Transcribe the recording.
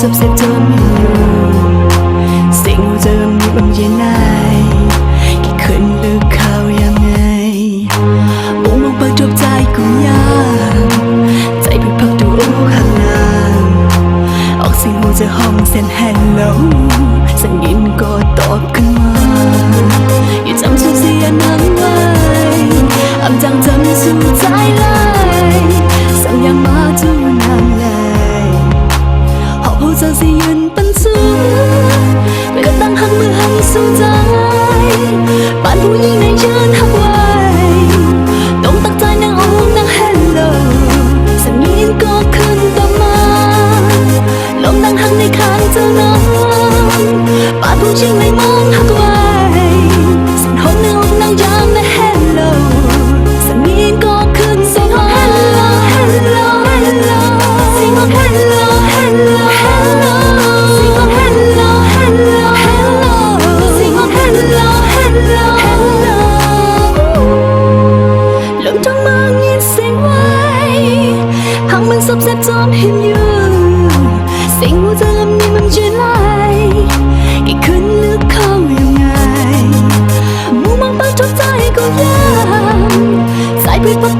sắp xếp cho mình nhiềuสิ่งหัวใจมีบางอย่างไหนกี่คืนลึกเข้ายังไงมุ่งมองเปิดจบใจกูยากใจไปพักดูข้างหน้าออกเสียงหัวใจห้องเส้น hello สัญญาณก็ตอบขึ้นมาอย่าจำสูญเสียน้ำไว้อำจังจำสู่ใจเลยสั่งยังมาจูนางเลยหอบหัวใจสิยืนเป็นสู้ก็ตั้งหักมือให้สู้ใจป่านผู้หญิงในยืนหักไว้ต้องตักใจนางอกนาง hello สัญญาณก็ขึ้นต่อมาลมนางหักในข้างเจ้าน้องป่านผู้หญิงในมองหักไว้สัญหงในอกนางยามใน hello สัญญาณก็ขึ้นส่ง hello hello hello สิ่งของ hello hello hello สิ่งของ hello hello hello สิ่งของ hello hello hello ลมจงมายินเสียงไว้หักมันซบเซบจอมเห็นอยู่สิ่งหัวใจลำนี้มันจะไหลอีกขึ้นลึกเข้ายังไงมุ่งมองไปทุกใจก็ยังใจไปพัก